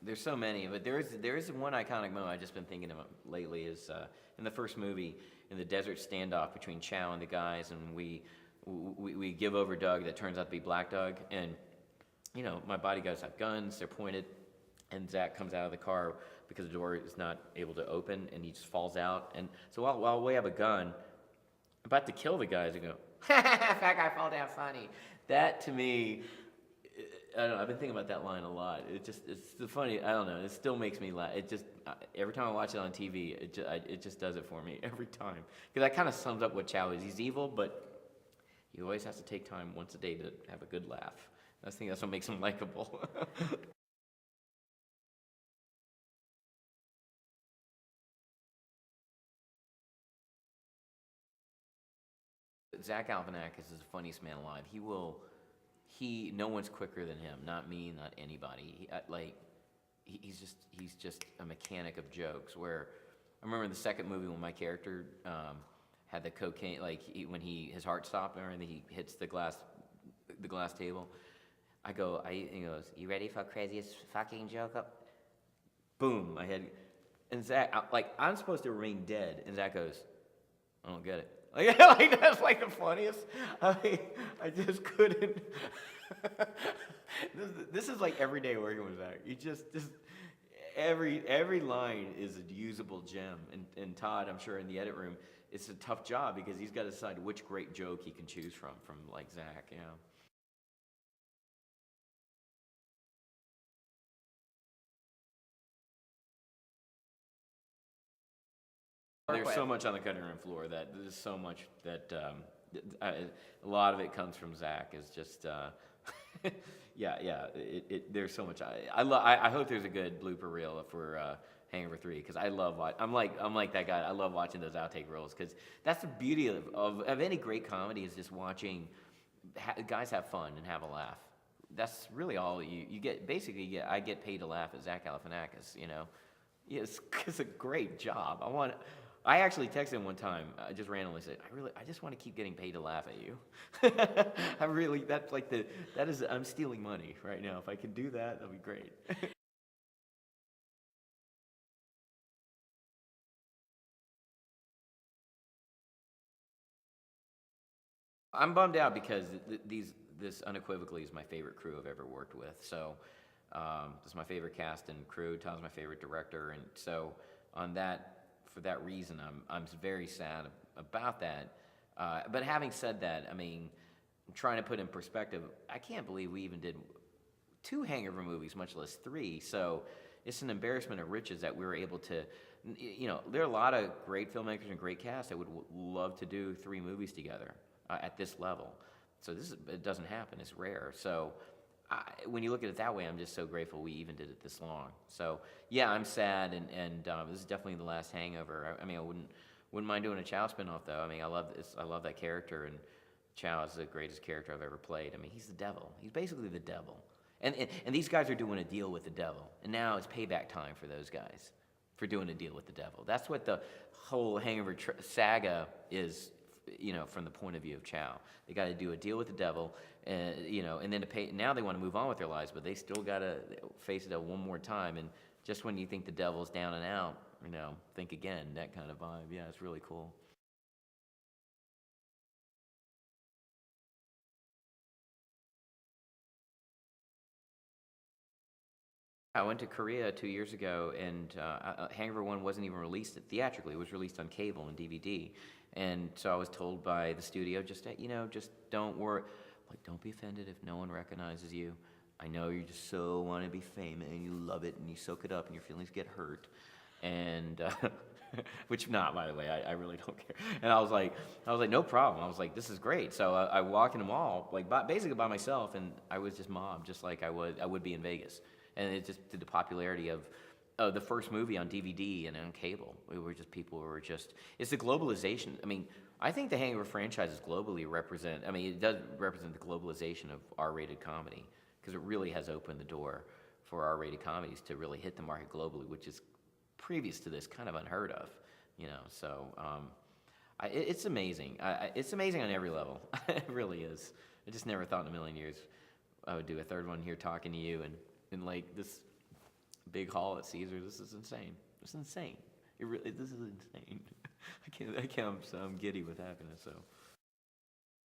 there's so many, but there is one iconic moment I've just been thinking about lately is in the first movie, in the desert standoff between Chow and the guys, and we give over Doug that turns out to be Black Doug, and my bodyguards have guns, they're pointed, and Zach comes out of the car because the door is not able to open, and he just falls out, and so while we have a gun, about to kill the guys, and go, "That guy fall down funny." That to me, I don't know. I've been thinking about that line a lot. It's the funny. I don't know. It still makes me laugh. It just every time I watch it on TV, it just does it for me every time. Because that kind of sums up what Chow is. He's evil, but he always has to take time once a day to have a good laugh. I think that's what makes him likable. Zach Galifianakis is the funniest man alive. No one's quicker than him. Not me, not anybody. He's just a mechanic of jokes. Where I remember in the second movie when my character had the cocaine, when his heart stopped and he hits the glass table. He goes, "You ready for craziest fucking joke up?" Boom, I had, and Zach, I'm supposed to remain dead, and Zach goes, "I don't get it." That's the funniest. I just couldn't. This is like every day working with Zach. You just every line is a usable gem. And Todd, I'm sure in the edit room, it's a tough job because he's got to decide which great joke he can choose from Zach. There's so much on the cutting room floor that there's so much that a lot of it comes from Zach. Is just yeah. There's so much. I hope there's a good blooper reel for Hangover 3 because I love I'm like that guy. I love watching those outtake reels because that's the beauty of any great comedy is just watching guys have fun and have a laugh. That's really all you get. Basically, I get paid to laugh at Zach Galifianakis. Yes, it's a great job. I actually texted him one time. I just randomly said, I just want to keep getting paid to laugh at you. I'm stealing money right now. If I can do that, that'd be great. I'm bummed out because this unequivocally is my favorite crew I've ever worked with. So this is my favorite cast and crew. Tom's my favorite director, and so for that reason, I'm very sad about that. But having said that, I mean, I'm trying to put in perspective. I can't believe we even did 2 Hangover movies, much less 3. So it's an embarrassment of riches that we were able to. There are a lot of great filmmakers and great casts that would love to do 3 movies together at this level. So it doesn't happen. It's rare. So when you look at it that way, I'm just so grateful we even did it this long. So yeah, I'm sad, and this is definitely the last Hangover. I mean, I wouldn't mind doing a Chow spinoff though. I mean, I love that character, and Chow is the greatest character I've ever played. I mean, he's the devil. He's basically the devil, and these guys are doing a deal with the devil, and now it's payback time for those guys for doing a deal with the devil. That's what the whole Hangover saga is. From the point of view of Chow, they got to do a deal with the devil, and then to pay. Now they want to move on with their lives, but they still got to face it one more time. And just when you think the devil's down and out, think again. That kind of vibe. Yeah, it's really cool. I went to Korea 2 years ago, and Hangover 1 wasn't even released theatrically. It was released on cable and DVD. And so I was told by the studio, just don't worry. Like, don't be offended if no one recognizes you. I know you just so want to be famous, and you love it, and you soak it up, and your feelings get hurt. And, which not, by the way, I really don't care. And I was like, no problem. I was like, this is great. So I walk in the mall, basically by myself, and I was just mobbed, just like I would be in Vegas. And it just did the popularity of the first movie on DVD and on cable. People were just, it's the globalization. I mean, I think the Hangover franchises globally it does represent the globalization of R-rated comedy, because it really has opened the door for R-rated comedies to really hit the market globally, which is previous to this kind of unheard of, So it's amazing. It's amazing on every level. It really is. I just never thought in a million years I would do a third one here talking to you and like this big haul at Caesar. This is insane. It's insane. This is insane. I can't, I'm giddy with happiness, so.